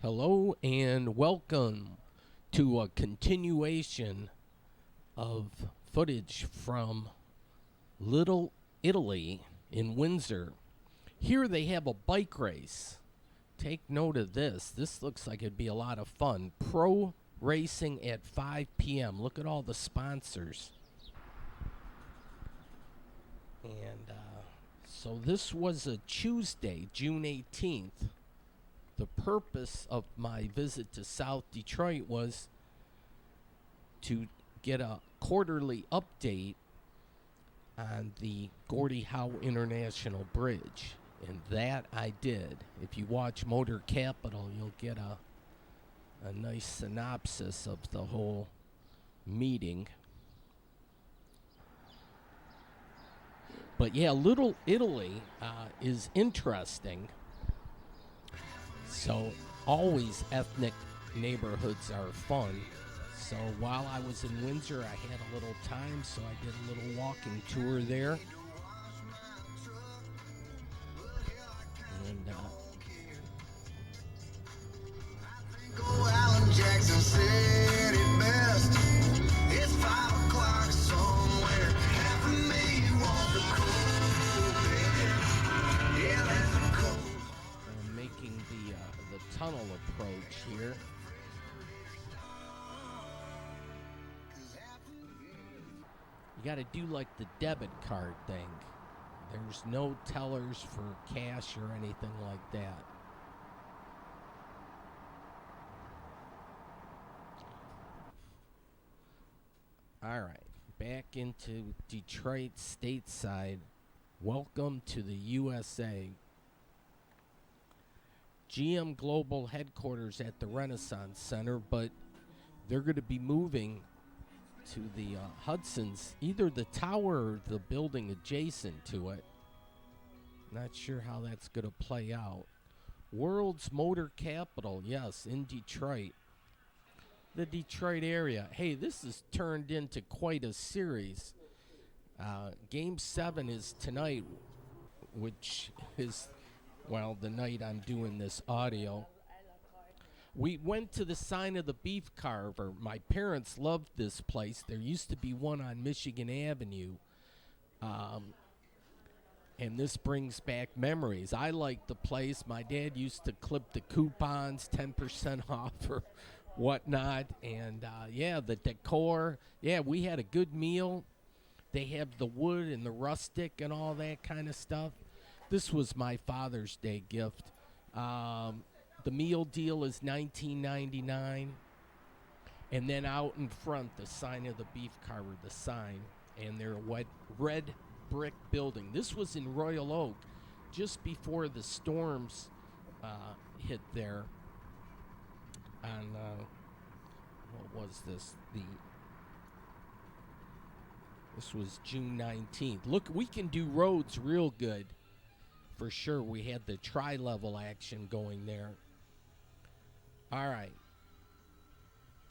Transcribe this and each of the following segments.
Hello and welcome to a continuation of footage from Little Italy in Windsor. Here they have a bike race. Take note of this. This looks like it'd be a lot of fun. Pro racing at 5 p.m. Look at all the sponsors. And so this was a Tuesday, June 18th. The purpose of my visit to South Detroit was to get a quarterly update on the Gordie Howe International Bridge. And that I did. If you watch Motor Capital, you'll get a nice synopsis of the whole meeting. But yeah, Little Italy is interesting. So always ethnic neighborhoods are fun. So while I was in Windsor, I had a little time, so I did a little walking tour there. And Alan Jackson said it best. It's 5 o'clock somewhere. Half of me wants the cold, baby. Yeah, that's a cold. I'm making the tunnel approach here. You got to do like the debit card thing. There's no tellers for cash or anything like that. All right, back into Detroit stateside. Welcome to the USA. GM Global headquarters at the Renaissance Center, but they're going to be moving to the Hudson's, either the tower or the building adjacent to it. Not sure how that's going to play out. World's Motor Capital, yes, in Detroit. The Detroit area. Hey, this has turned into quite a series. Game 7 is tonight, which is, well, the night I'm doing this audio. We went to the Sign of the Beef Carver. My parents loved this place. There used to be one on Michigan Avenue. And this brings back memories. I liked the place. My dad used to clip the coupons, 10% off or whatnot. And, yeah, the decor. Yeah, we had a good meal. They have the wood and the rustic and all that kind of stuff. This was my Father's Day gift. The meal deal is $19.99. And then out in front, the Sign of the Beef Carver, the sign. And their red brick building. This was in Royal Oak just before the storms hit there on, what was this? This was June 19th. Look, we can do roads real good. For sure, we had the tri-level action going there. All right.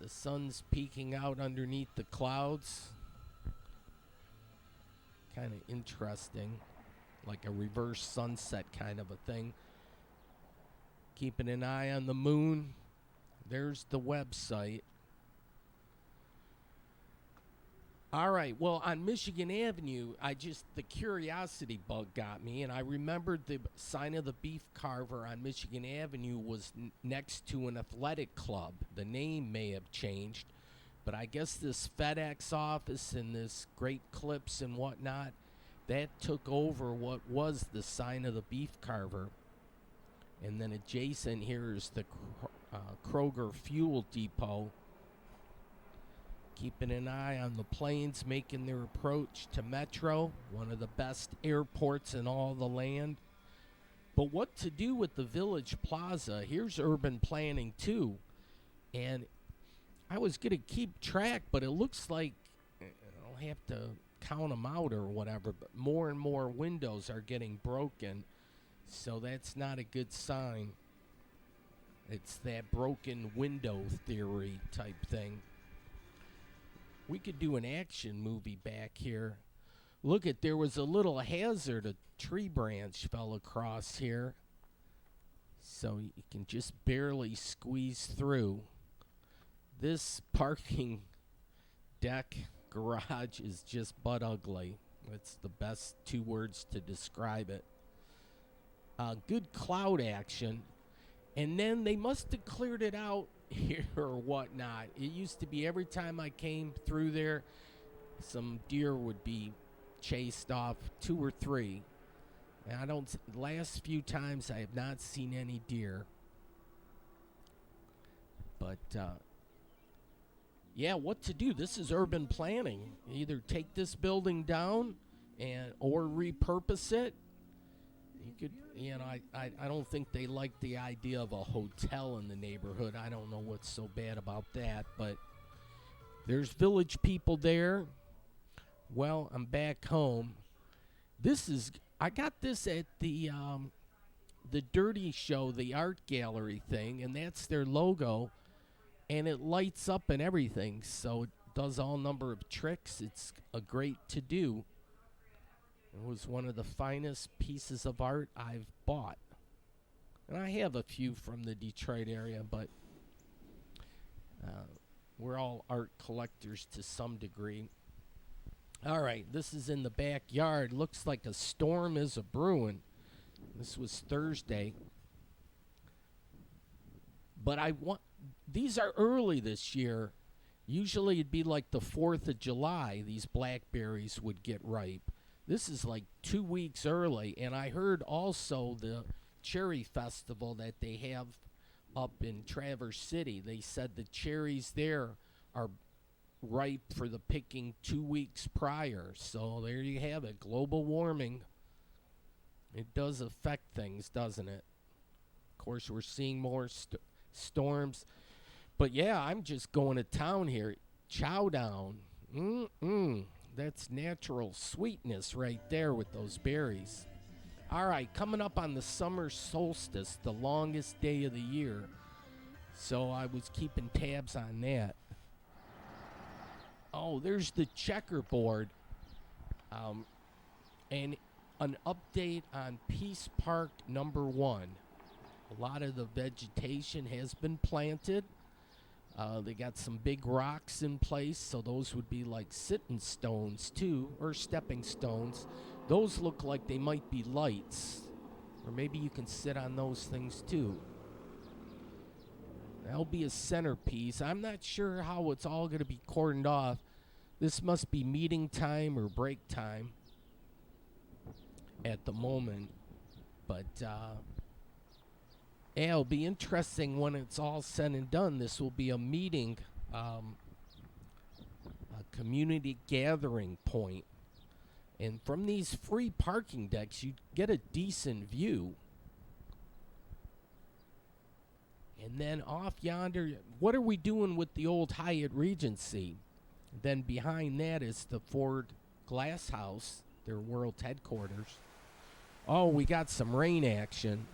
The sun's peeking out underneath the clouds. Kind of interesting. Like a reverse sunset kind of a thing. Keeping an eye on the moon. There's the website. All right, well, on Michigan Avenue, the curiosity bug got me, and I remembered the Sign of the Beef Carver on Michigan Avenue was next to an athletic club. The name may have changed, but I guess this FedEx office and this Great Clips and whatnot, that took over what was the Sign of the Beef Carver. And then adjacent here is the Kroger Fuel Depot. Keeping an eye on the planes making their approach to Metro, one of the best airports in all the land. But what to do with the Village Plaza? Here's urban planning too. And I was going to keep track, but it looks like I'll have to count them out or whatever. But more and more windows are getting broken. So that's not a good sign. It's that broken window theory type thing. We could do an action movie back here. Look there was a little hazard. A tree branch fell across here. So you can just barely squeeze through. This parking deck garage is just butt ugly. It's the best two words to describe it. Good cloud action. And then they must have cleared it out here or whatnot. It used to be every time I came through there, some deer would be chased off, 2 or 3. And the last few times I have not seen any deer. But, yeah, what to do? This is urban planning. Either take this building down or repurpose it. You could, I don't think they like the idea of a hotel in the neighborhood. I don't know what's so bad about that, but there's village people there. Well, I'm back home. I got this at the Dirty Show, the art gallery thing, and that's their logo, and it lights up and everything, so it does all number of tricks. It's a great to do. It was one of the finest pieces of art I've bought. And I have a few from the Detroit area, but we're all art collectors to some degree. All right, this is in the backyard. Looks like a storm is a brewing. This was Thursday. But these are early this year. Usually it'd be like the 4th of July, these blackberries would get ripe. This is like 2 weeks early, and I heard also the cherry festival that they have up in Traverse City. They said the cherries there are ripe for the picking 2 weeks prior. So there you have it, global warming. It does affect things, doesn't it? Of course, we're seeing more storms. But yeah, I'm just going to town here. Chow down. That's natural sweetness right there with those berries. All right, coming up on the summer solstice, the longest day of the year. So I was keeping tabs on that. Oh, there's the checkerboard. And an update on Peace Park number 1. A lot of the vegetation has been planted. They got some big rocks in place, so those would be like sitting stones too, or stepping stones. Those look like they might be lights, or maybe you can sit on those things too. That'll be a centerpiece. I'm not sure how it's all going to be cordoned off. This must be meeting time or break time at the moment, but yeah, it'll be interesting when it's all said and done. This will be a meeting, a community gathering point. And from these free parking decks, you get a decent view. And then off yonder, what are we doing with the old Hyatt Regency? Then behind that is the Ford Glass House, their world headquarters. Oh, we got some rain action.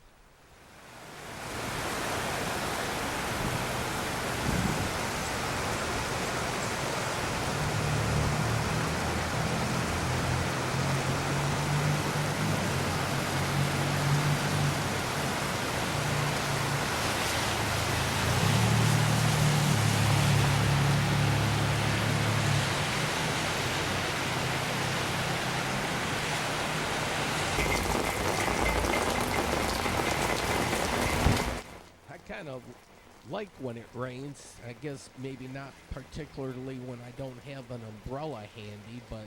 Kind of like when it rains. I guess maybe not particularly when I don't have an umbrella handy, but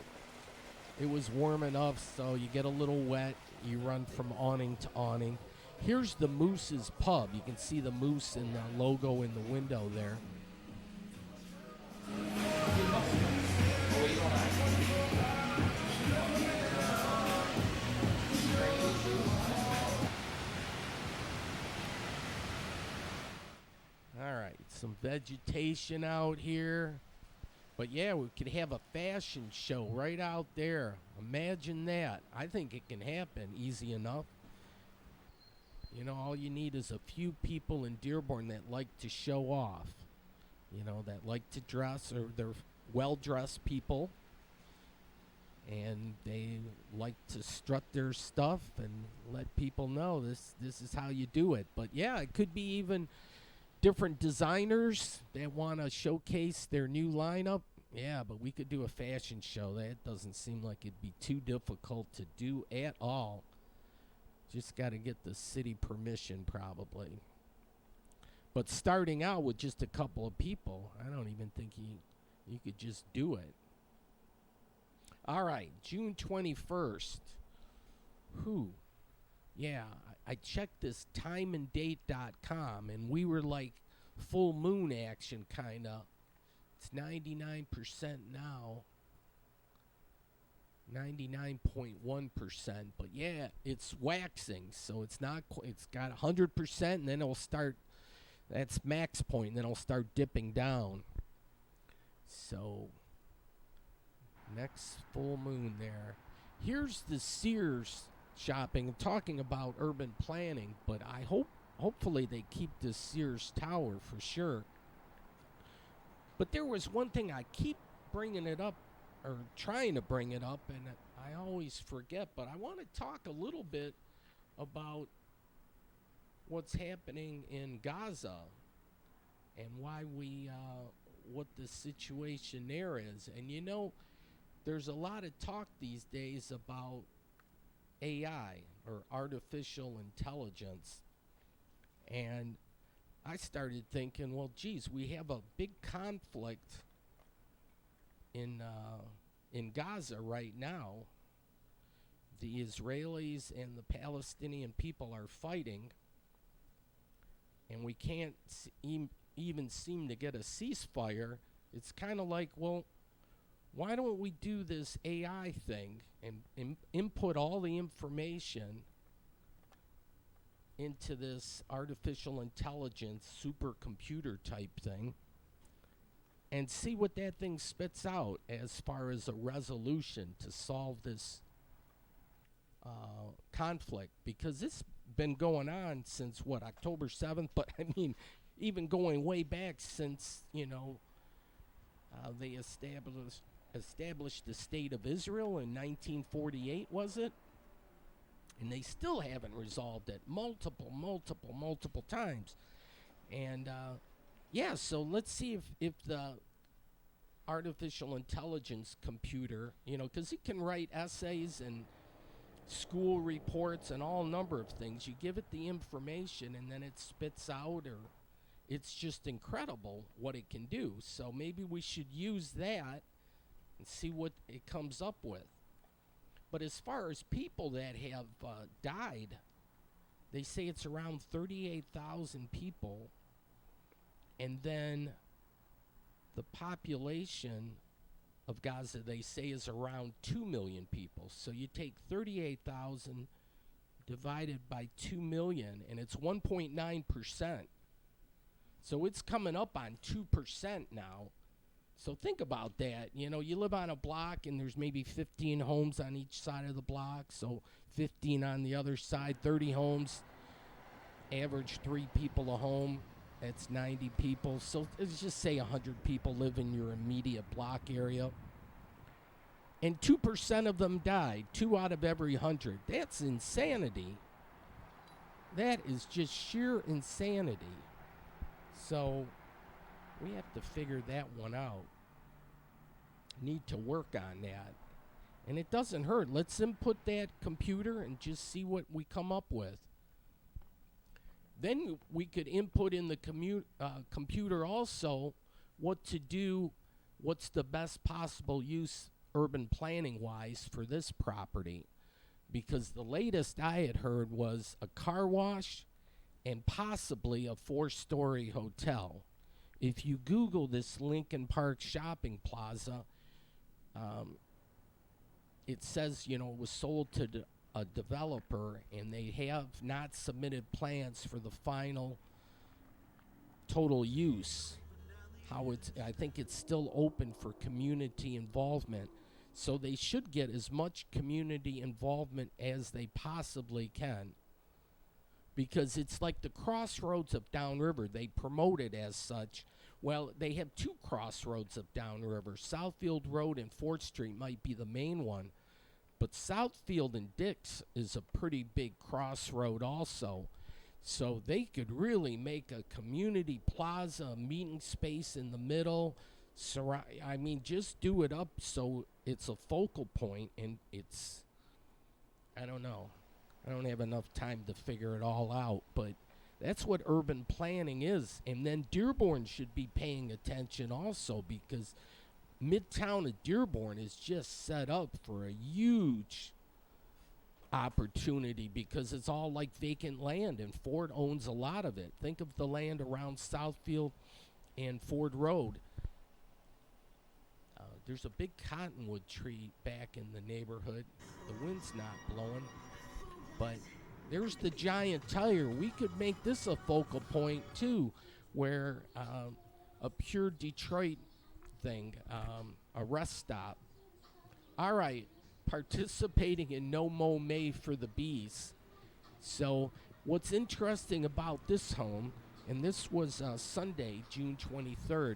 it was warm enough so you get a little wet, you run from awning to awning. Here's the Moose's Pub. You can see the moose and the logo in the window there. All right, some vegetation out here. But yeah, we could have a fashion show right out there. Imagine that. I think it can happen easy enough. You know, all you need is a few people in Dearborn that like to show off. You know, that like to dress, or they're well-dressed people. and they like to strut their stuff and let people know this is how you do it. But yeah, it could be even different designers that want to showcase their new lineup. Yeah, but we could do a fashion show. That doesn't seem like it'd be too difficult to do at all. Just got to get the city permission probably. But starting out with just a couple of people, I don't even think you could just do it. All right, June 21st. Who? Yeah, I checked this timeanddate.com, and we were like full moon action, kind of. It's 99% now. 99.1%. But yeah, it's waxing, so it's not. It's got 100%, and then it'll start. That's max point, and then it'll start dipping down. So next full moon there. Here's the Sears shopping. I'm talking about urban planning, but hopefully they keep the Sears Tower for sure. But there was one thing I keep bringing it up, or trying to bring it up, and I always forget, but I want to talk a little bit about what's happening in Gaza and why what the situation there is. And you know, there's a lot of talk these days about AI, or artificial intelligence. And I started thinking, well, geez, we have a big conflict in Gaza right now. The Israelis and the Palestinian people are fighting, and we can't even seem to get a ceasefire. It's kind of like, well, why don't we do this AI thing and input all the information into this artificial intelligence supercomputer type thing and see what that thing spits out as far as a resolution to solve this conflict, because it's been going on since October 7th, but I mean even going way back since they established the state of Israel in 1948, was it? And they still haven't resolved it multiple times. And yeah, so let's see if the artificial intelligence computer, because it can write essays and school reports and all number of things. You give it the information and then it spits out, or it's just incredible what it can do. So maybe we should use that and see what it comes up with. But as far as people that have died, they say it's around 38,000 people. And then the population of Gaza, they say, is around 2 million people. So you take 38,000 divided by 2 million, and it's 1.9%. So it's coming up on 2% now. So think about that. You live on a block and there's maybe 15 homes on each side of the block. So 15 on the other side, 30 homes, average 3 people a home. That's 90 people. So let's just say 100 people live in your immediate block area. And 2% of them died, 2 out of every 100. That's insanity. That is just sheer insanity. So we have to figure that one out. Need to work on that. And it doesn't hurt. Let's input that computer and just see what we come up with. Then we could input in the computer also what to do, what's the best possible use urban planning wise for this property. Because the latest I had heard was a car wash and possibly a 4-story hotel. If you Google this Lincoln Park shopping plaza, it says, it was sold to a developer, and they have not submitted plans for the final total use. I think it's still open for community involvement. So they should get as much community involvement as they possibly can. Because it's like the crossroads of downriver. They promote it as such, Well, they have two crossroads up downriver. Southfield Road and 4th Street might be the main one, but Southfield and Dix is a pretty big crossroad also. So they could really make a community plaza, a meeting space in the middle. I mean, just do it up so it's a focal point, and it's, I don't know. I don't have enough time to figure it all out, but that's what urban planning is. And then Dearborn should be paying attention also, because Midtown of Dearborn is just set up for a huge opportunity because it's all like vacant land, and Ford owns a lot of it. Think of the land around Southfield and Ford Road. There's a big cottonwood tree back in the neighborhood. The wind's not blowing, but there's the Giant Tire. We could make this a focal point too, where a pure Detroit thing, a rest stop. All right, participating in No Mow May for the Bees. So what's interesting about this home, and this was Sunday, June 23rd,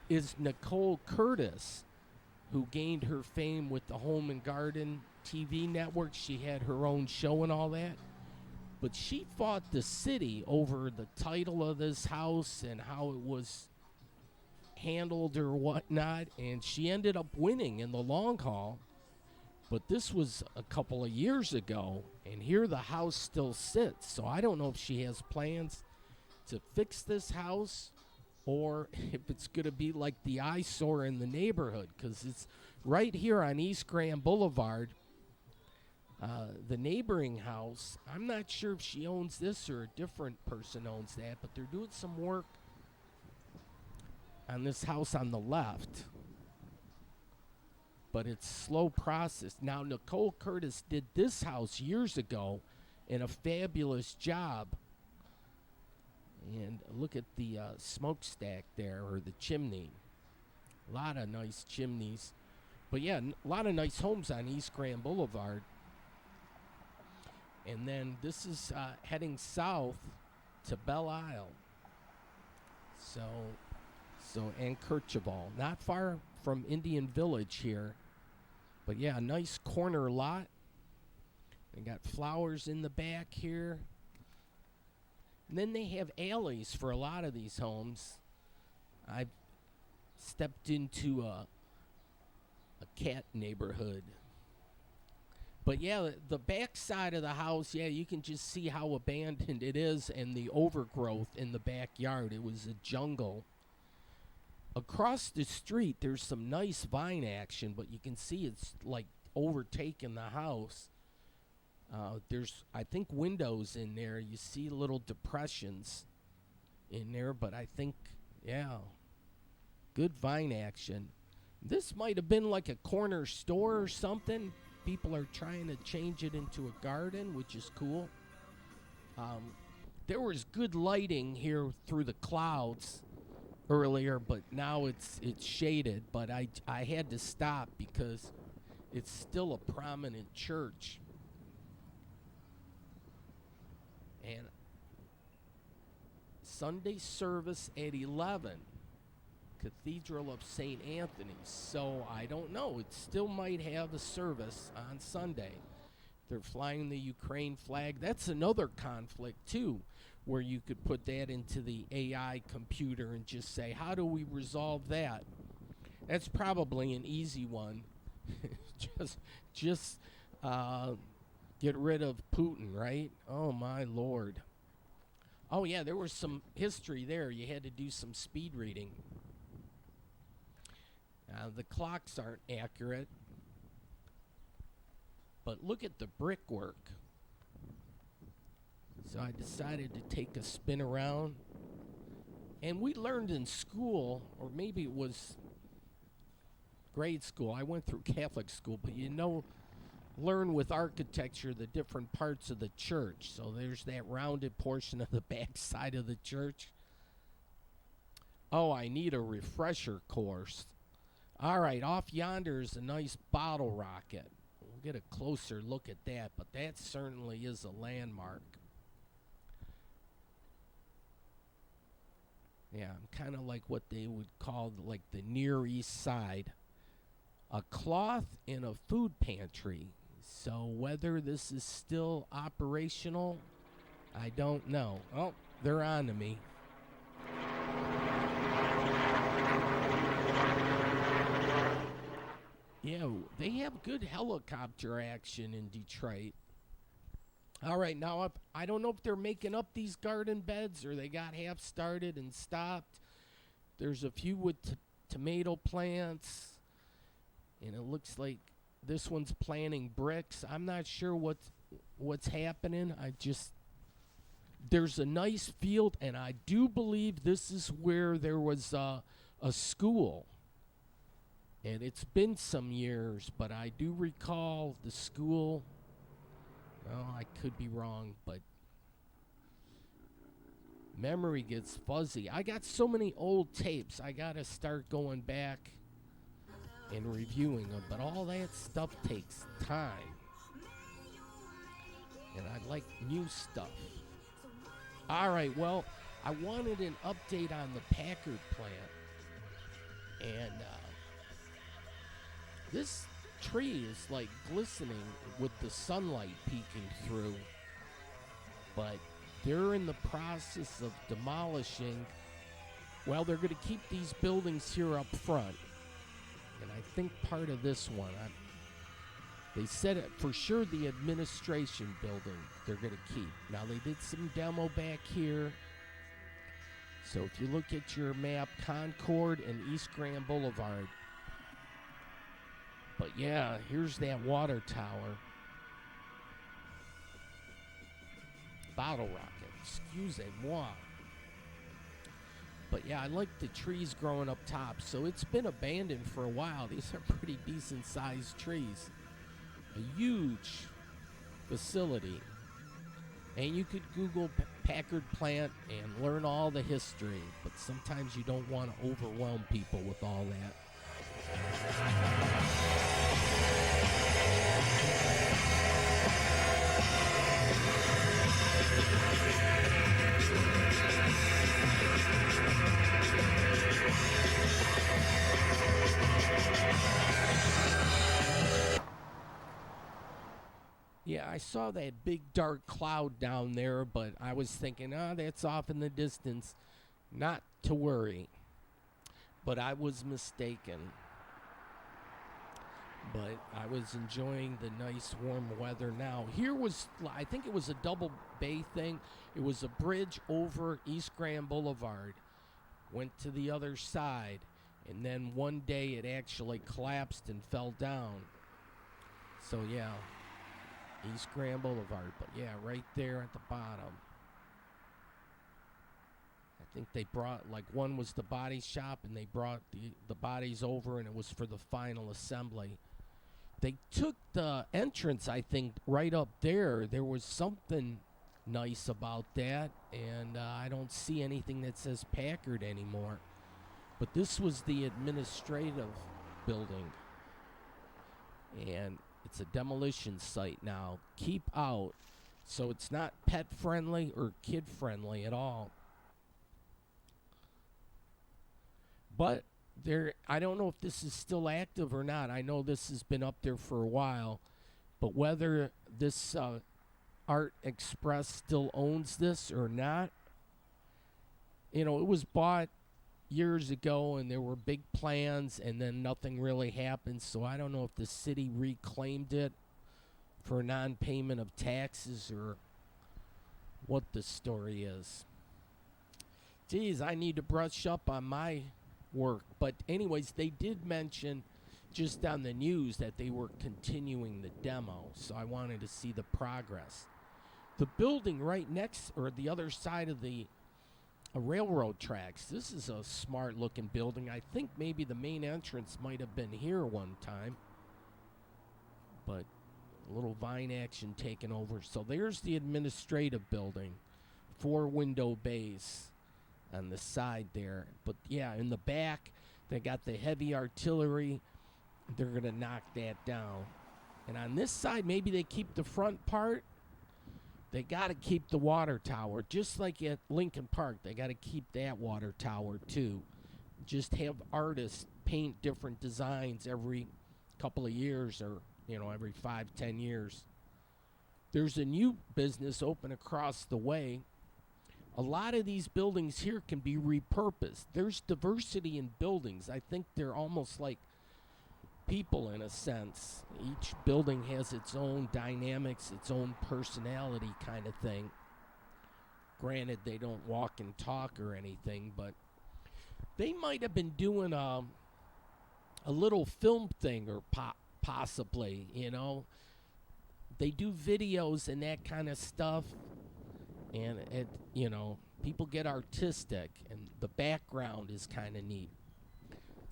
is Nicole Curtis, who gained her fame with the Home and Garden TV network. She had her own show and all that. But she fought the city over the title of this house and how it was handled or whatnot, and she ended up winning in the long haul. But this was a couple of years ago, and here the house still sits. So I don't know if she has plans to fix this house or if it's going to be like the eyesore in the neighborhood, because it's right here on East Grand Boulevard. The neighboring house, I'm not sure if she owns this or a different person owns that, but they're doing some work on this house on the left. But it's slow process. Now, Nicole Curtis did this house years ago in a fabulous job. And look at the smokestack there, or the chimney. A lot of nice chimneys. But yeah, a lot of nice homes on East Grand Boulevard. And then this is heading south to Belle Isle. And Kercheval. Not far from Indian Village here. But yeah, a nice corner lot. They got flowers in the back here. And then they have alleys for a lot of these homes. I've stepped into a cat neighborhood. But yeah, the back side of the house, yeah, you can just see how abandoned it is and the overgrowth in the backyard. It was a jungle. Across the street, there's some nice vine action, but you can see it's like overtaken the house. There's, I think, windows in there. You see little depressions in there, but I think, yeah, good vine action. This might have been like a corner store or something. People are trying to change it into a garden, which is cool. There was good lighting here through the clouds earlier, but now it's shaded. But I had to stop because it's still a prominent church. And Sunday service at 11, Cathedral of St. Anthony's. So I don't know. It still might have a service on Sunday. They're flying the Ukraine flag. That's another conflict, too, where you could put that into the AI computer and just say, how do we resolve that? That's probably an easy one. just get rid of Putin, right? Oh, my Lord. Oh, yeah, there was some history there. You had to do some speed reading. The clocks aren't accurate. But look at the brickwork. So I decided to take a spin around. And we learned in school, or maybe it was grade school. I went through Catholic school, but learn with architecture the different parts of the church. So there's that rounded portion of the back side of the church. Oh, I need a refresher course. All right, off yonder is a nice bottle rocket. We'll get a closer look at that, but that certainly is a landmark. Yeah, I'm kind of like what they would call like the Near East Side. A cloth in a food pantry. So whether this is still operational, I don't know. Oh, they're on to me. Yeah, they have good helicopter action in Detroit. All right, now I don't know if they're making up these garden beds or they got half started and stopped. There's a few with tomato plants, and it looks like this one's planting bricks. I'm not sure what's happening. There's a nice field, and I do believe this is where there was a school. And it's been some years, but I do recall the school. Well, I could be wrong, but memory gets fuzzy. I got so many old tapes. I got to start going back and reviewing them, but all that stuff takes time. And I like new stuff. All right, well, I wanted an update on the Packard plant. And this tree is like glistening with the sunlight peeking through. But they're in the process of demolishing. Well, they're going to keep these buildings here up front. And I think part of this one, they said it for sure the administration building they're going to keep. Now, they did some demo back here. So if you look at your map, Concord and East Grand Boulevard. But yeah, here's that water tower. Bottle rocket, excusez-moi. But yeah, I like the trees growing up top. So it's been abandoned for a while. These are pretty decent sized trees. A huge facility. And you could Google Packard plant and learn all the history. But sometimes you don't want to overwhelm people with all that. Yeah, I saw that big dark cloud down there, but I was thinking, that's off in the distance. Not to worry. But I was mistaken. But I was enjoying the nice warm weather now. Here was, I think it was a double bay thing. It was a bridge over East Grand Boulevard. Went to the other side. And then one day it actually collapsed and fell down. So yeah, East Grand Boulevard. But yeah, right there at the bottom. I think they brought, like one was the body shop and they brought the bodies over and it was for the final assembly. They took the entrance, I think, right up there. There was something nice about that, and I don't see anything that says Packard anymore. But this was the administrative building, and it's a demolition site now. Keep out. So it's not pet-friendly or kid-friendly at all. But I don't know if this is still active or not. I know this has been up there for a while, but whether this Art Express still owns this or not, it was bought years ago and there were big plans and then nothing really happened. So I don't know if the city reclaimed it for non-payment of taxes or what the story is. Geez, I need to brush up on my work. But anyways, they did mention just on the news that they were continuing the demo, so I wanted to see the progress. The building right next, or the other side of the railroad tracks, this is a smart looking building. I think maybe the main entrance might have been here one time, but a little vine action taken over. So there's the administrative building, 4 window bays on the side there. But yeah, in the back, they got the heavy artillery. They're going to knock that down. And on this side, maybe they keep the front part. They got to keep the water tower, just like at Lincoln Park. They got to keep that water tower too. Just have artists paint different designs every couple of years, or every 5-10 years. There's a new business open across the way. A lot of these buildings here can be repurposed. There's diversity in buildings. I think they're almost like people in a sense. Each building has its own dynamics, its own personality kind of thing. Granted, they don't walk and talk or anything, but they might have been doing a little film thing, or possibly, They do videos and that kind of stuff, and people get artistic, and the background is kind of neat.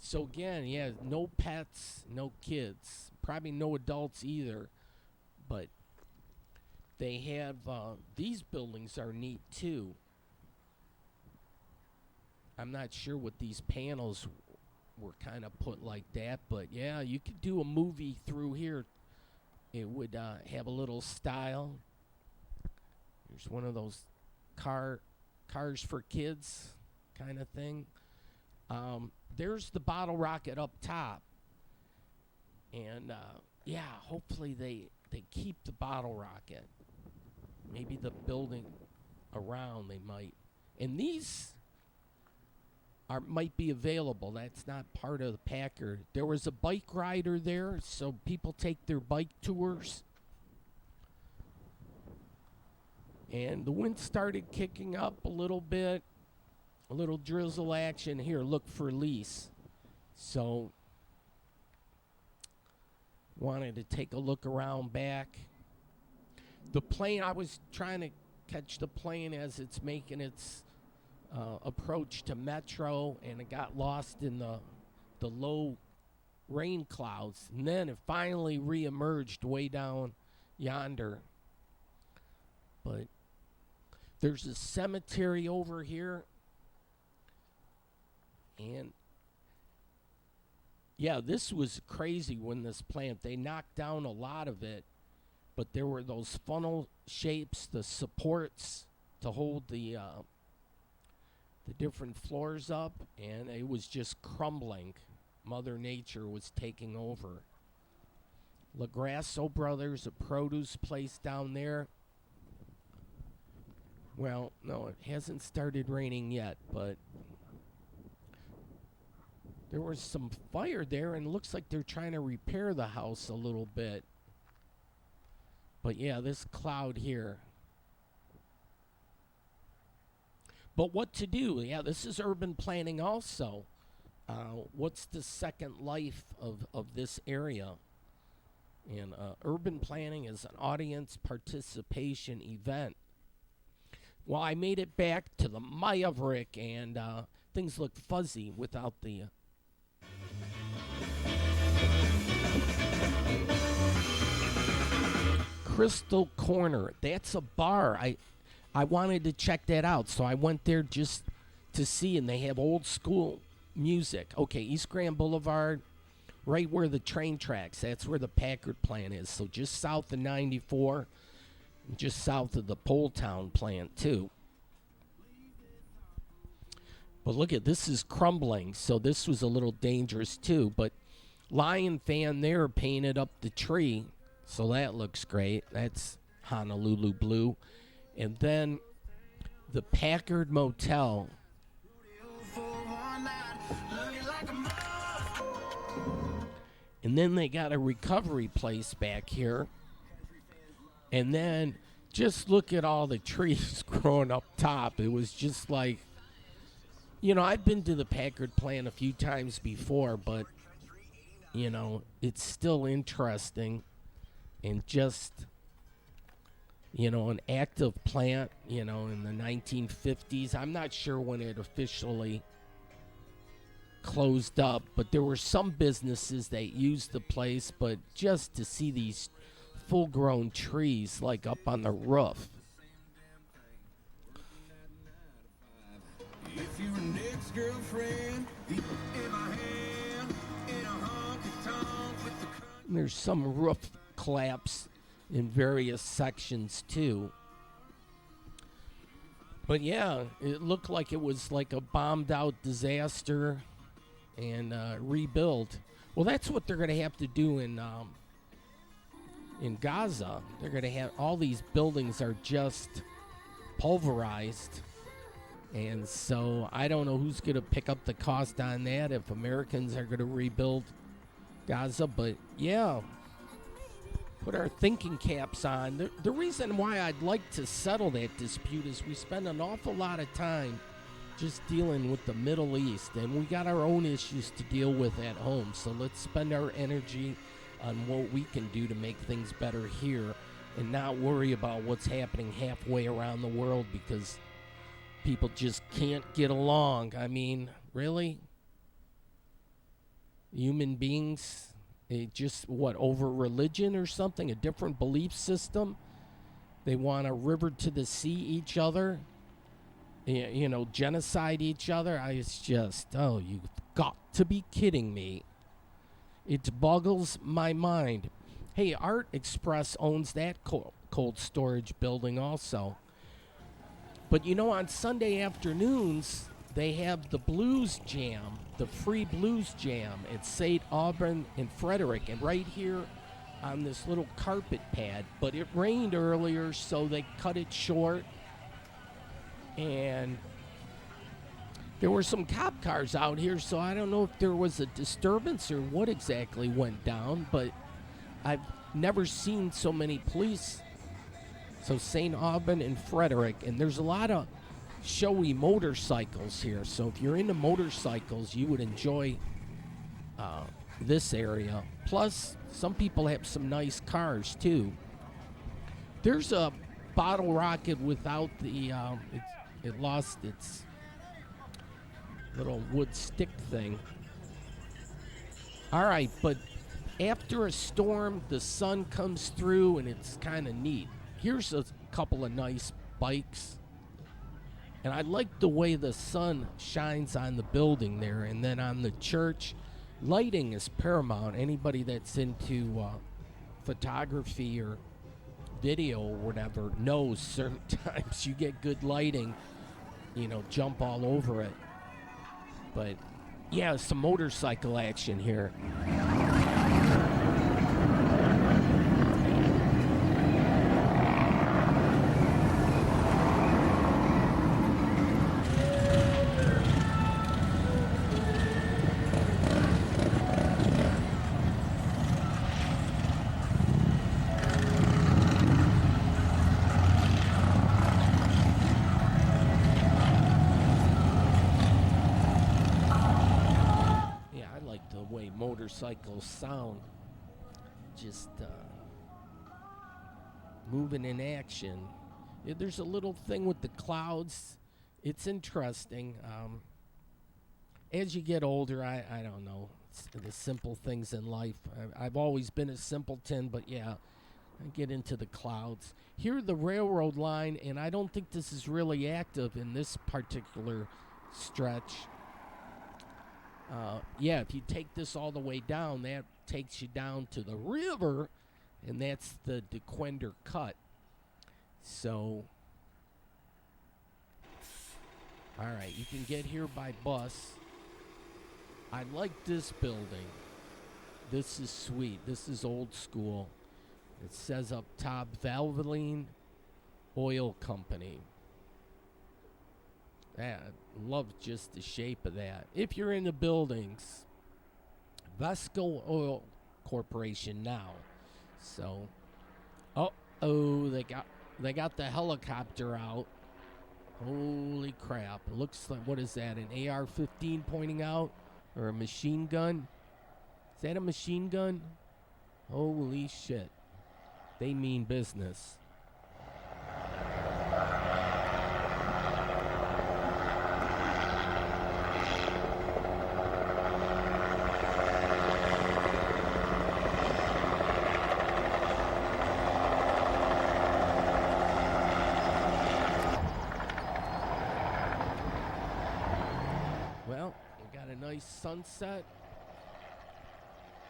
So again, yeah, no pets, no kids, probably no adults either, but they have, these buildings are neat too. I'm not sure what these panels were kind of put like that, but yeah, you could do a movie through here. It would have a little style. There's one of those cars for kids kind of thing. There's the bottle rocket up top. And, yeah, hopefully they keep the bottle rocket. Maybe the building around they might. And these might be available. That's not part of the Packard. There was a bike rider there, so people take their bike tours. And the wind started kicking up a little bit. A little drizzle action here. Look for Lise. So, wanted to take a look around back. The plane, I was trying to catch the plane as it's making its approach to Metro, and it got lost in the low rain clouds. And then it finally reemerged way down yonder. But there's a cemetery over here. And yeah, this was crazy when this plant, they knocked down a lot of it, but there were those funnel shapes, the supports to hold the different floors up, and it was just crumbling. Mother Nature was taking over. LaGrasso Brothers, a produce place down there. Well, no, it hasn't started raining yet, but there was some fire there, and it looks like they're trying to repair the house a little bit. But yeah, this cloud here. But what to do? Yeah, this is urban planning also. What's the second life of this area? And urban planning is an audience participation event. Well, I made it back to the Mayabrick, and things look fuzzy without the... Crystal Corner. That's a bar. I wanted to check that out, so I went there just to see, and they have old school music. Okay, East Grand Boulevard, right where the train tracks. That's where the Packard plant is. So just south of 94, just south of the Poletown plant, too. But look at this, is crumbling, so this was a little dangerous, too. But Lion Fan there painted up the tree, so that looks great. That's Honolulu blue. And then the Packard Motel. And then they got a recovery place back here. And then just look at all the trees growing up top. It was just like, I've been to the Packard plant a few times before, but, it's still interesting. And just, an active plant, in the 1950s. I'm not sure when it officially closed up, but there were some businesses that used the place, but just to see these full-grown trees, like up on the roof. If you're an ex-girlfriend, in my hand, in a honky-tonk with the... And there's some roof collapse in various sections too. But yeah, it looked like it was like a bombed out disaster and rebuild. Well, that's what they're going to have to do in Gaza. They're going to have all these buildings are just pulverized. And so I don't know who's going to pick up the cost on that, if Americans are going to rebuild Gaza. But yeah, put our thinking caps on. The reason why I'd like to settle that dispute is we spend an awful lot of time just dealing with the Middle East, and we got our own issues to deal with at home. So let's spend our energy on what we can do to make things better here and not worry about what's happening halfway around the world, because people just can't get along. I mean, really? Human beings, they just, over religion or something? A different belief system? They want a river to the sea each other? Genocide each other? It's just, you've got to be kidding me. It boggles my mind. Hey, Art Express owns that cold storage building also. But on Sunday afternoons, they have the Blues Jam, the free Blues Jam at St. Aubin and Frederick, and right here on this little carpet pad. But it rained earlier, so they cut it short. And there were some cop cars out here, so I don't know if there was a disturbance or what exactly went down, but I've never seen so many police. So St. Aubin and Frederick, and there's a lot of showy motorcycles here. So if you're into motorcycles, you would enjoy this area. Plus, some people have some nice cars too. There's a bottle rocket without the, it lost its little wood stick thing. All right, but after a storm, the sun comes through, and it's kind of neat. Here's a couple of nice bikes. And I like the way the sun shines on the building there, and then on the church. Lighting is paramount. Anybody that's into photography or video or whatever knows certain times you get good lighting, jump all over it. But yeah, some motorcycle action here. Motorcycles sound, just moving in action. There's a little thing with the clouds. It's interesting. As you get older, I don't know, the simple things in life. I've always been a simpleton, but yeah, I get into the clouds. Here, the railroad line, and I don't think this is really active in this particular stretch. If you take this all the way down, that takes you down to the river, and that's the DeQuinder Cut. So, all right, you can get here by bus. I like this building. This is sweet. This is old school. It says up top, Valvoline Oil Company. I love just the shape of that. If you're in the buildings, Vesco Oil Corporation now. So, they got the helicopter out. Holy crap! It looks like, what is that? An AR-15 pointing out, or a machine gun? Is that a machine gun? Holy shit! They mean business. Sunset.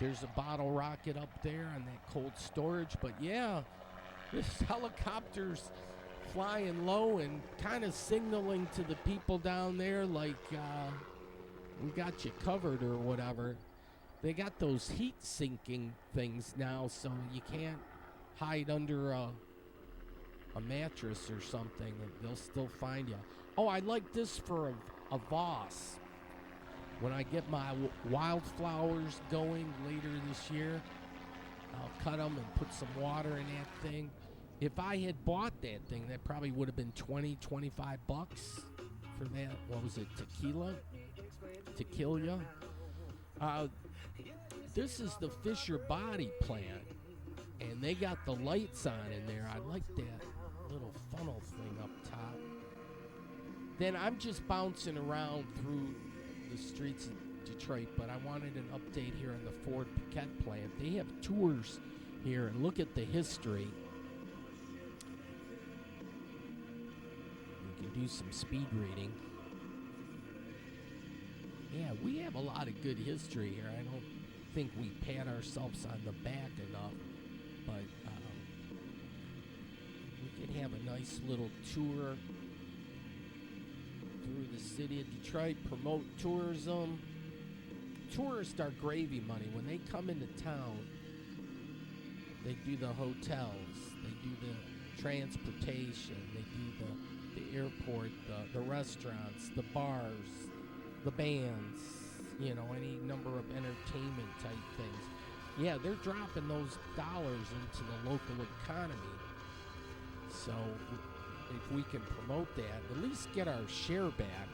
There's a bottle rocket up there on that cold storage. But yeah, this helicopter's flying low and kind of signaling to the people down there like we got you covered or whatever. They got those heat sinking things now, so you can't hide under a mattress or something. They'll still find you. Oh, I like this for a vase. When I get my wildflowers going later this year, I'll cut them and put some water in that thing. If I had bought that thing, that probably would have been 20, 25 bucks for that. What was it, tequila? Tequila? This is the Fisher Body plant, and they got the lights on in there. I like that little funnel thing up top. Then I'm just bouncing around through the streets of Detroit, but I wanted an update here on the Ford Piquette plant. They have tours here, and look at the history. You can do some speed reading. Yeah, we have a lot of good history here. I don't think we pat ourselves on the back enough, but we could have a nice little tour through the city of Detroit, promote tourism. Tourists are gravy money. When they come into town, they do the hotels, they do the transportation, they do the airport, the restaurants, the bars, the bands, you know, any number of entertainment type things. Yeah, they're dropping those dollars into the local economy. So if we can promote that, at least get our share back.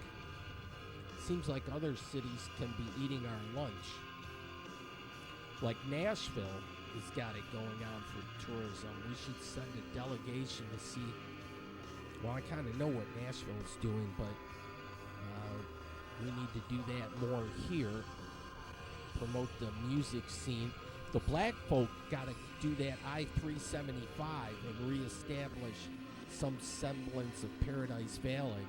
Seems like other cities can be eating our lunch. Like Nashville has got it going on for tourism. We should send a delegation to see. Well, I kind of know what Nashville is doing, but we need to do that more here. Promote the music scene. The black folk got to do that I-375 and reestablish some semblance of Paradise Valley.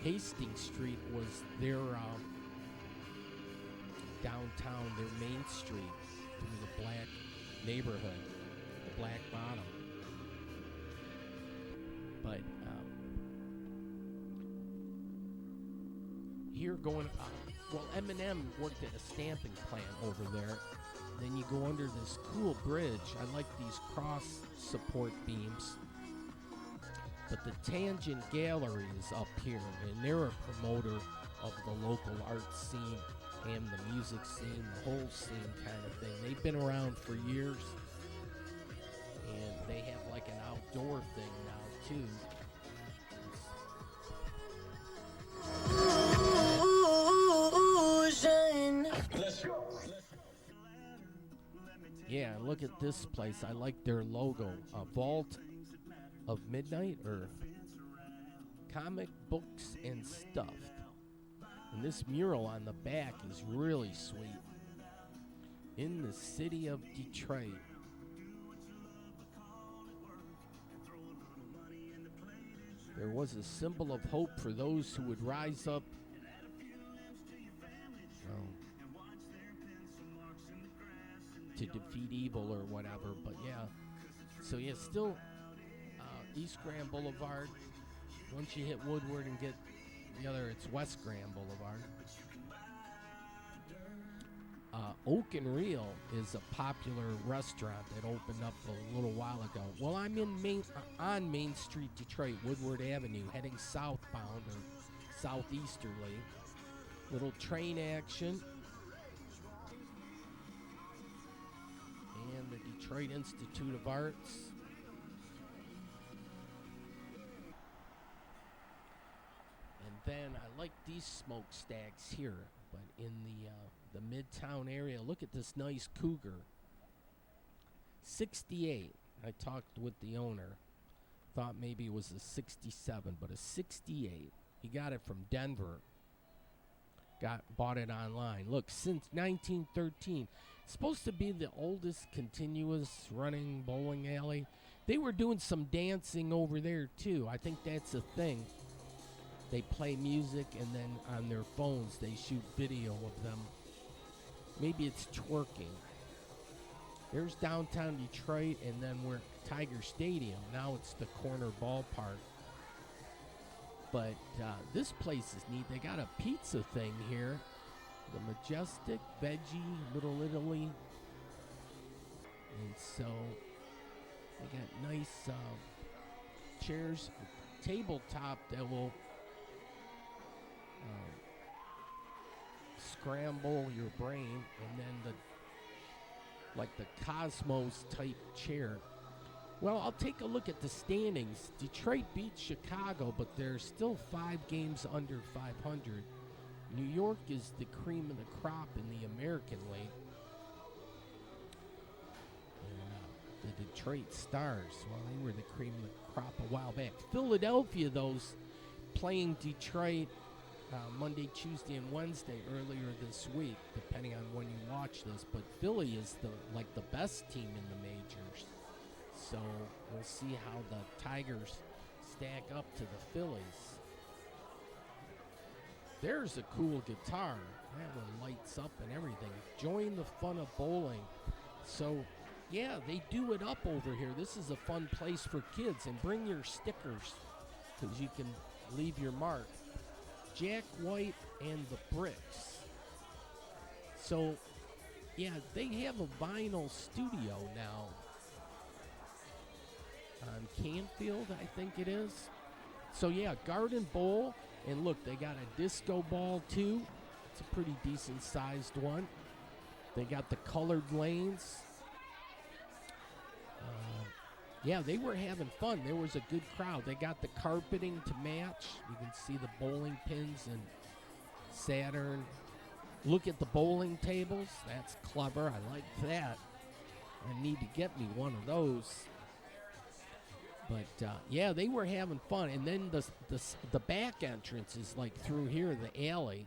Hastings Street was their downtown, their main street through the black neighborhood, the Black Bottom. But here going, well, Eminem worked at a stamping plant over there. Then you go under this cool bridge. I like these cross support beams. But the Tangent Gallery is up here, and they're a promoter of the local art scene and the music scene, the whole scene kind of thing. They've been around for years, and they have like an outdoor thing now too. Yeah, look at this place. I like their logo. A Vault of Midnight, or Comic Books and Stuff. And this mural on the back is really sweet. In the city of Detroit. There was a symbol of hope for those who would rise up. To defeat evil or whatever, but yeah. So yeah, still East Grand Boulevard. Once you hit Woodward and get the other, it's West Grand Boulevard. Oak and Reel is a popular restaurant that opened up a little while ago. Well, I'm on Main Street, Detroit, Woodward Avenue, heading southbound or southeasterly. Little train action. And the Detroit Institute of Arts. And then I like these smokestacks here, but in the Midtown area, look at this nice Cougar. 68. I talked with the owner. Thought maybe it was a 67, but a 68. He got it from Denver. Bought it online. Look, since 1913. It's supposed to be the oldest continuous running bowling alley. They were doing some dancing over there too. I think that's a thing. They play music and then on their phones they shoot video of them. Maybe it's twerking. There's downtown Detroit, and then we're at Tiger Stadium. Now it's the corner ballpark. But this place is neat. They got a pizza thing here. The Majestic Veggie Little Italy. And so they got nice chairs, tabletop that will scramble your brain, and then the Cosmos type chair. Well, I'll take a look at the standings. Detroit beat Chicago, but they're still 5 games under 500. New York is the cream of the crop in the American League. And the Detroit Stars, well, they were the cream of the crop a while back. Philadelphia, those playing Detroit Monday, Tuesday, and Wednesday earlier this week, depending on when you watch this. But Philly is the best team in the majors. So we'll see how the Tigers stack up to the Phillies. There's a cool guitar. That one lights up and everything. Join the fun of bowling. So, yeah, they do it up over here. This is a fun place for kids. And bring your stickers because you can leave your mark. Jack White and the Bricks. So, yeah, they have a vinyl studio now on Canfield, I think it is. So, yeah, Garden Bowl. And look, they got a disco ball, too. It's a pretty decent-sized one. They got the colored lanes. Yeah, they were having fun. There was a good crowd. They got the carpeting to match. You can see the bowling pins and Saturn. Look at the bowling tables. That's clever. I like that. I need to get me one of those. But, yeah, they were having fun. And then the back entrance is like through here, the alley.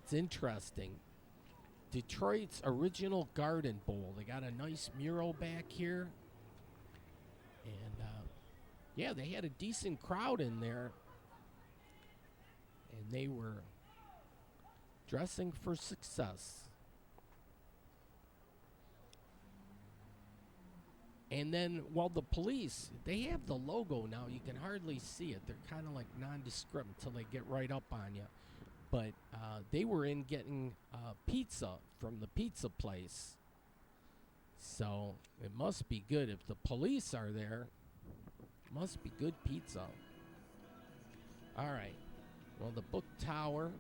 It's interesting. Detroit's original Garden Bowl. They got a nice mural back here. And, yeah, they had a decent crowd in there. And they were dressing for success. And then, well, the police, they have the logo now. You can hardly see it. They're kind of like nondescript until they get right up on you. But they were in getting pizza from the pizza place. So it must be good. If the police are there, it must be good pizza. All right. Well, the Book Tower.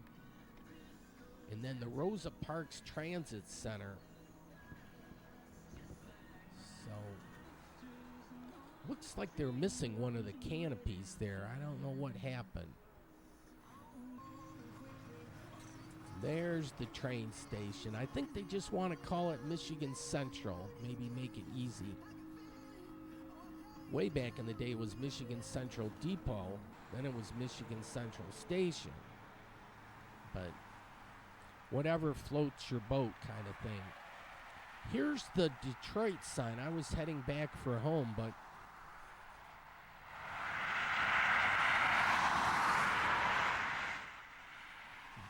And then the Rosa Parks Transit Center. So looks like they're missing one of the canopies there. I don't know what happened. There's the train station. I think they just want to call it Michigan Central. Maybe make it easy. Way back in the day, it was Michigan Central Depot. Then it was Michigan Central Station. But whatever floats your boat kind of thing. Here's the Detroit sign. I was heading back for home, but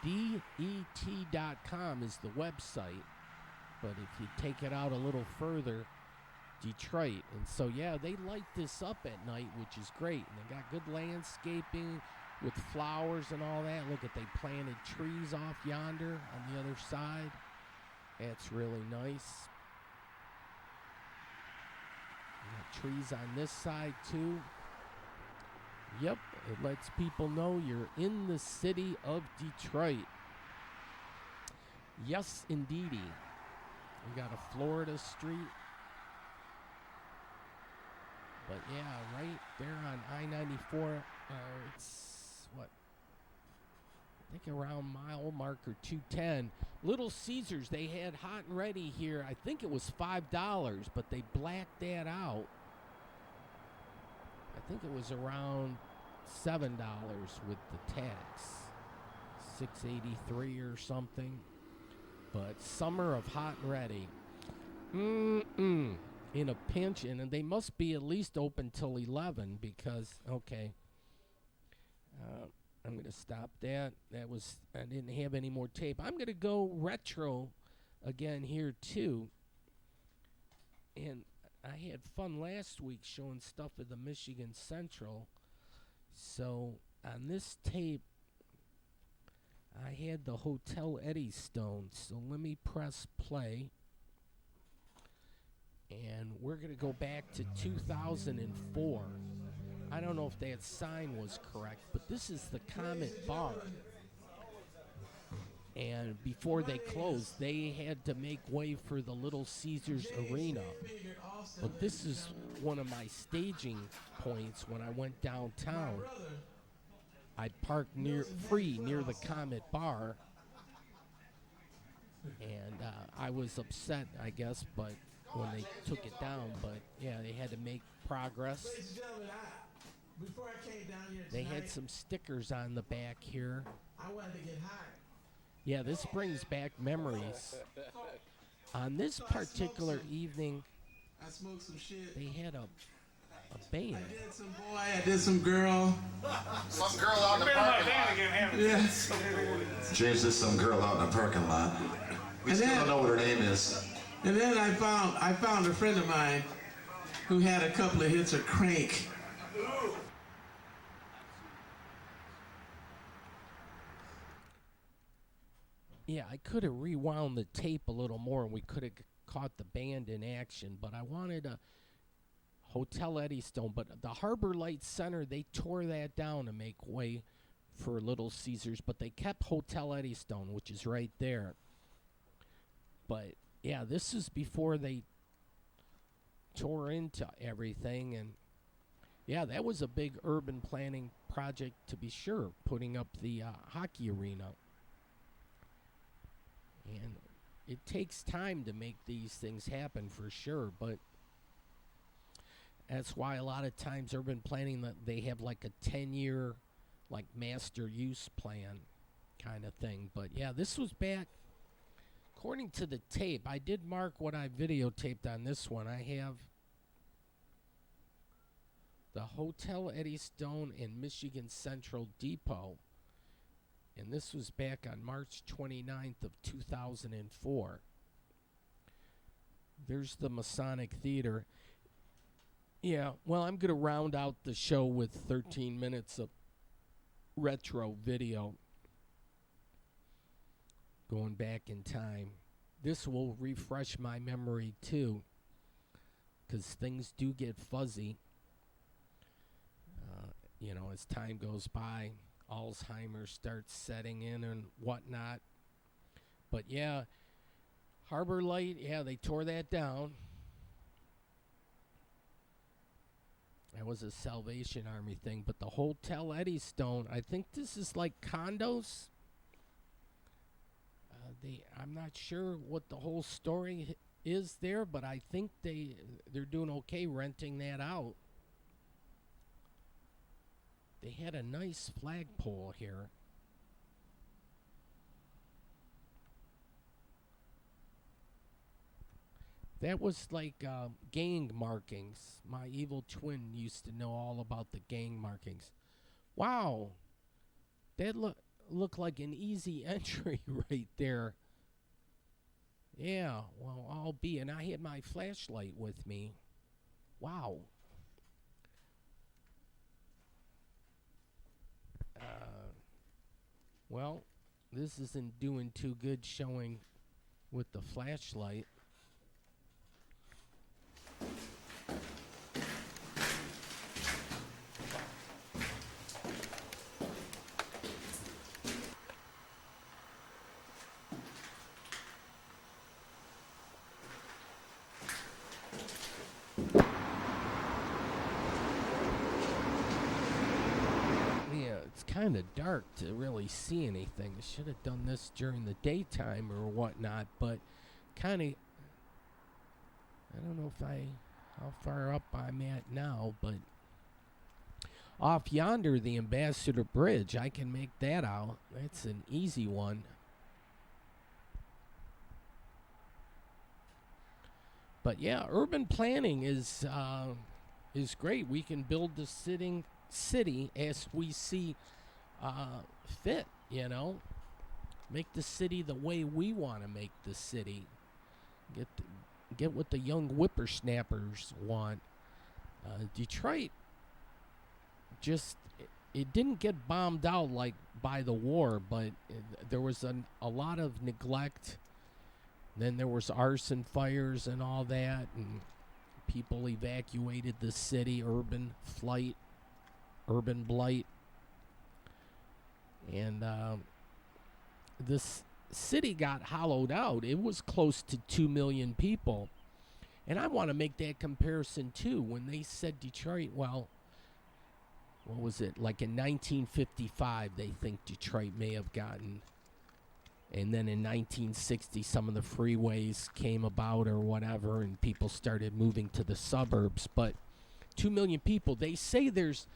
DET.com is the website, but if you take it out a little further, Detroit. And so, yeah, they light this up at night, which is great. And they got good landscaping with flowers and all that. Look at, they planted trees off yonder on the other side. That's really nice. Got trees on this side, too. Yep, it lets people know you're in the city of Detroit. Yes, indeedy. We got a Florida street. But yeah, right there on I-94, it's what? I think around mile marker 210. Little Caesars, they had hot and ready here. I think it was $5, but they blacked that out. I think it was around $7 with the tax, $6.83 or something. But summer of hot and ready, in a pinch, and they must be at least open till 11 because okay. I'm gonna stop that. I didn't have any more tape. I'm gonna go retro again here too. And I had fun last week showing stuff at the Michigan Central. So on this tape, I had the Hotel Eddystone. So let me press play. And we're going to go back to 2004. I don't know if that sign was correct, but this is the Comet Bar. And before they closed, they had to make way for the Little Caesars Arena. But this is one of my staging points when I went downtown. I'd park near the Comet Bar. And I was upset, I guess, but when they took it down. But, yeah, they had to make progress. Before I came down here They tonight, had some stickers on the back here. I wanted to get high. Yeah, this brings back memories. On this particular evening, I smoked some shit. they had a band. I did some boy, I did some girl. Some girl out in the parking lot. Yes. James, there's some girl out in the parking lot. We And still then- don't know what her name is. And then I found a friend of mine who had a couple of hits of Crank. Yeah, I could have rewound the tape a little more and we could have caught the band in action, but I wanted a Hotel Eddystone. But the Harbor Light Center, they tore that down to make way for Little Caesars, but they kept Hotel Eddystone, which is right there. But yeah, this is before they tore into everything. And yeah, that was a big urban planning project, to be sure, putting up the hockey arena. And it takes time to make these things happen, for sure, but that's why a lot of times urban planning, that they have like a 10-year like master use plan kind of thing. But yeah, this was back, according to the tape, I did mark what I videotaped on this one. I have the Hotel Eddystone in Michigan Central Depot. And this was back on March 29th of 2004. There's the Masonic Theater. Yeah, well, I'm going to round out the show with 13 minutes of retro video going back in time. This will refresh my memory, too, because things do get fuzzy, as time goes by. Alzheimer's starts setting in and whatnot. But yeah, Harbor Light, yeah, they tore that down. That was a Salvation Army thing. But the Hotel Eddystone, I think this is like condos. I'm not sure what the whole story is there, but I think they're doing okay renting that out. They had a nice flagpole here. That was like gang markings. My evil twin used to know all about the gang markings. Wow. That looked like an easy entry right there. Yeah, well, I'll be. And I had my flashlight with me. Wow. Well, this isn't doing too good showing with the flashlight. Kind of dark to really see anything. I should have done this during the daytime or whatnot, but kind of, I don't know how far up I'm at now, but off yonder, the Ambassador Bridge, I can make that out. That's an easy one. But yeah, urban planning is great. We can build the city as we see fit, make the city the way we want to make the city. Get what the young whippersnappers want. Detroit just it didn't get bombed out like by the war, but there was a lot of neglect. Then there was arson fires and all that, and people evacuated the city, urban blight. And this city got hollowed out. It was close to 2 million people. And I want to make that comparison too. When they said Detroit, well, what was it? Like in 1955, they think Detroit may have gotten. And then in 1960, some of the freeways came about or whatever, and people started moving to the suburbs. But 2 million people, they say there's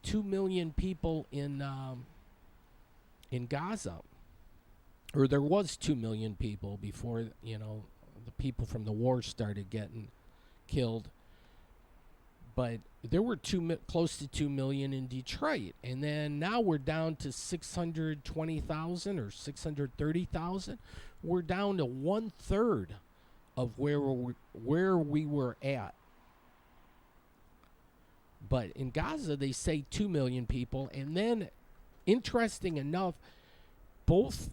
2 million people in Gaza. Or there was 2 million people before, the people from the war started getting killed. But there were close to 2 million in Detroit. And then now we're down to 620,000 or 630,000. We're down to 1/3 of where we were at. But in Gaza, they say 2 million people. And then, interesting enough, both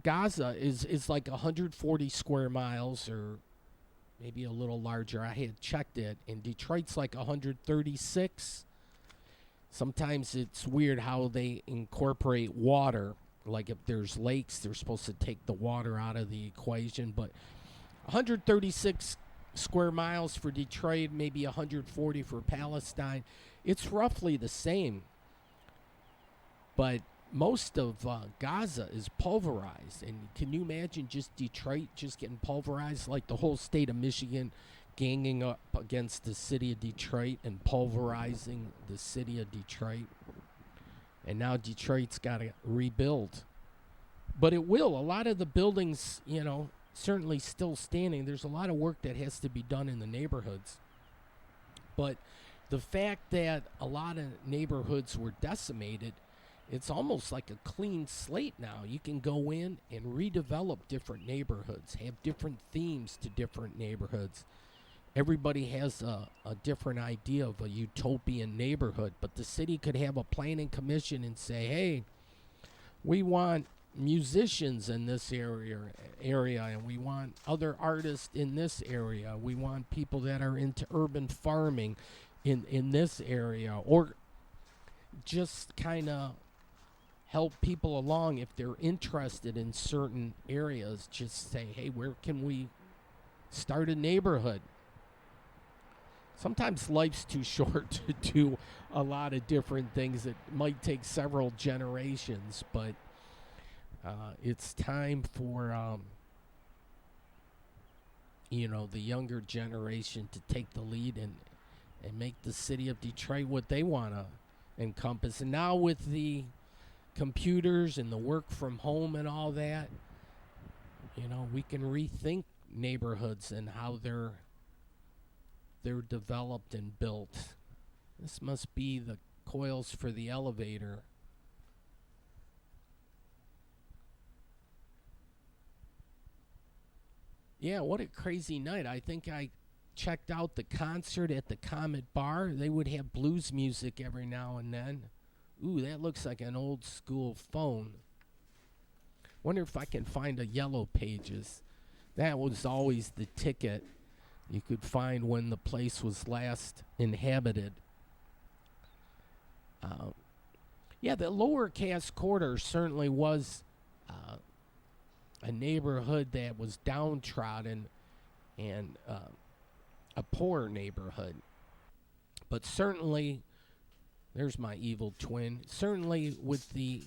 Gaza is like 140 square miles or maybe a little larger. I had checked it, and Detroit's like 136. Sometimes it's weird how they incorporate water. Like if there's lakes, they're supposed to take the water out of the equation. But 136 square miles for Detroit, maybe 140 for Palestine. It's roughly the same. But most of Gaza is pulverized. And can you imagine just Detroit just getting pulverized? Like the whole state of Michigan ganging up against the city of Detroit and pulverizing the city of Detroit. And now Detroit's got to rebuild. But it will. A lot of the buildings, certainly still standing. There's a lot of work that has to be done in the neighborhoods. But the fact that a lot of neighborhoods were decimated, it's almost like a clean slate now. You can go in and redevelop different neighborhoods, have different themes to different neighborhoods. Everybody has a different idea of a utopian neighborhood, but the city could have a planning commission and say, hey, we want musicians in this area, and we want other artists in this area. We want people that are into urban farming in this area, or just kind of help people along if they're interested in certain areas. Just say, hey, where can we start a neighborhood? Sometimes life's too short to do a lot of different things. It might take several generations, but it's time for the younger generation to take the lead and make the city of Detroit what they want to encompass. And now with the computers and the work from home and all that, we can rethink neighborhoods and how they're developed and built. This must be the coils for the elevator. Yeah, what a crazy night. I think I checked out the concert at the Comet Bar. They would have blues music every now and then. Ooh, that looks like an old school phone. Wonder if I can find a Yellow Pages. That was always the ticket you could find when the place was last inhabited. Yeah, the Lower Cass Quarter certainly was a neighborhood that was downtrodden and a poor neighborhood. But certainly, there's my evil twin. Certainly with the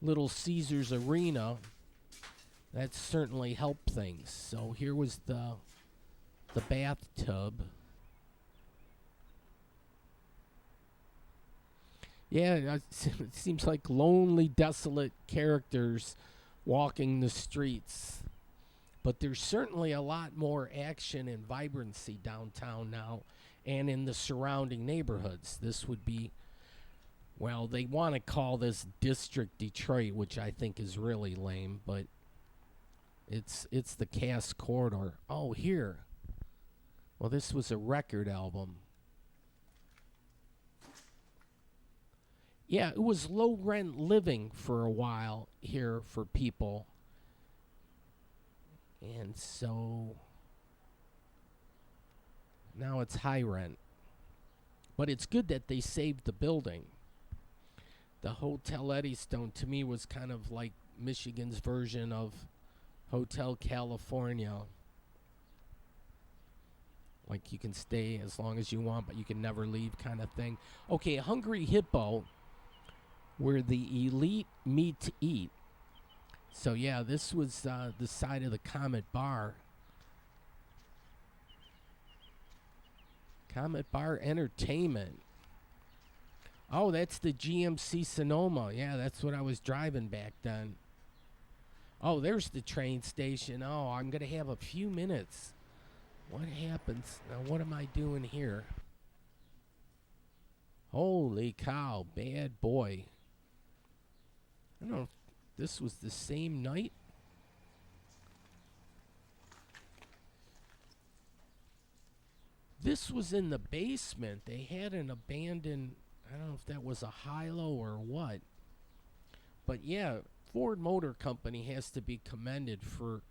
Little Caesars Arena, that certainly helped things. So here was the bathtub. Yeah, it seems like lonely, desolate characters walking the streets. But there's certainly a lot more action and vibrancy downtown now and in the surrounding neighborhoods. This would be, well, they want to call this District Detroit, which I think is really lame, but it's the Cass Corridor. Oh, here. Well, this was a record album. Yeah, it was low rent living for a while here for people. And so now it's high rent. But it's good that they saved the building. The Hotel Eddystone to me was kind of like Michigan's version of Hotel California. Like you can stay as long as you want, but you can never leave kind of thing. Okay, Hungry Hippo, where the elite meet to eat. So yeah, this was the side of the Comet Bar. Comet Bar Entertainment. Oh, that's the GMC Sonoma. Yeah, that's what I was driving back then. Oh, there's the train station. Oh, I'm going to have a few minutes. What happens? Now, what am I doing here? Holy cow, bad boy. I don't know if this was the same night. This was in the basement. They had an abandoned, I don't know if that was a high-low or what. But yeah, Ford Motor Company has to be commended for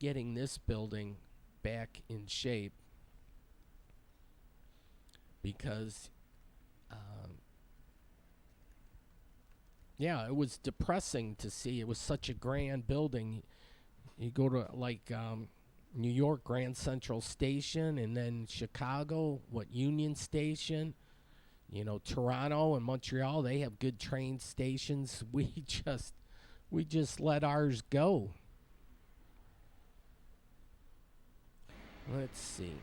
getting this building back in shape. Because, yeah, it was depressing to see. It was such a grand building. You go to, like, New York, Grand Central Station, and then Chicago, Union Station. You know, Toronto and Montreal, they have good train stations. We just let ours go. Let's see.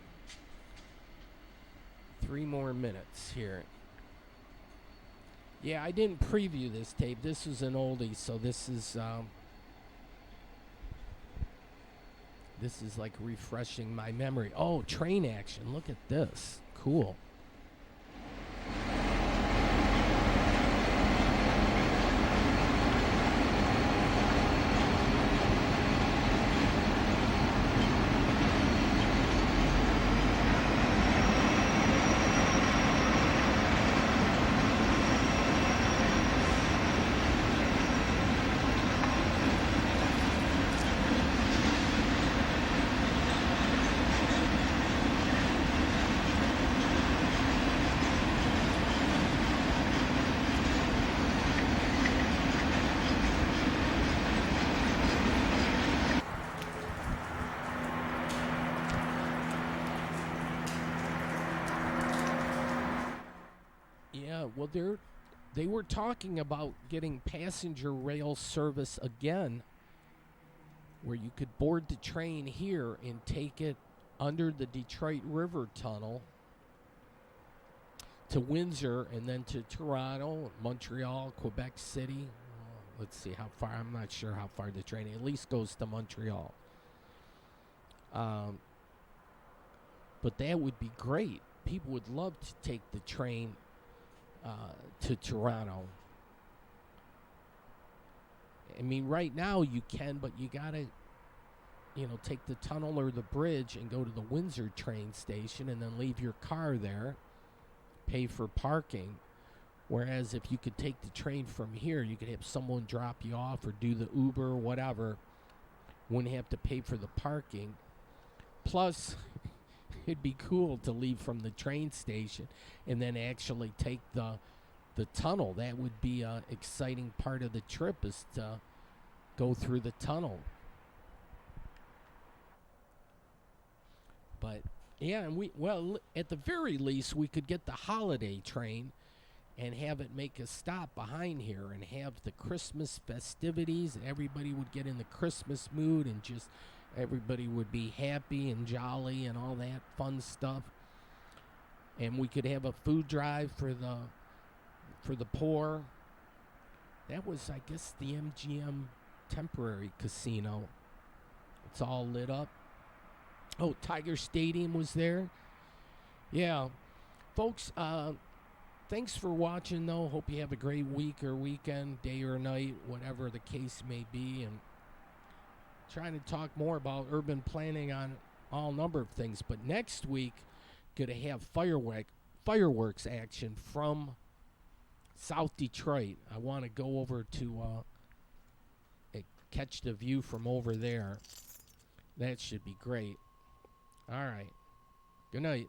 3 more minutes here. Yeah, I didn't preview this tape. This is an oldie, so this is like refreshing my memory. Oh, train action. Look at this. Cool. Yeah, well, they were talking about getting passenger rail service again, where you could board the train here and take it under the Detroit River Tunnel to Windsor and then to Toronto, Montreal, Quebec City. Let's see how far. I'm not sure how far the train at least goes to Montreal. But that would be great. People would love to take the train to Toronto. I mean, right now you can, but you gotta, take the tunnel or the bridge and go to the Windsor train station and then leave your car there, pay for parking. Whereas if you could take the train from here, you could have someone drop you off or do the Uber or whatever. Wouldn't have to pay for the parking. Plus, it'd be cool to leave from the train station and then actually take the tunnel. That would be an exciting part of the trip, is to go through the tunnel. But yeah, and at the very least, we could get the holiday train and have it make a stop behind here and have the Christmas festivities. Everybody would get in the Christmas mood and just everybody would be happy and jolly and all that fun stuff. And we could have a food drive for the poor. That was, I guess, the MGM temporary casino. It's all lit up. Oh, Tiger Stadium was there. Yeah. Folks, thanks for watching, though. Hope you have a great week or weekend, day or night, whatever the case may be. And trying to talk more about urban planning on all number of things. But next week, going to have fireworks action from South Detroit. I want to go over to catch the view from over there. That should be great. All right. Good night.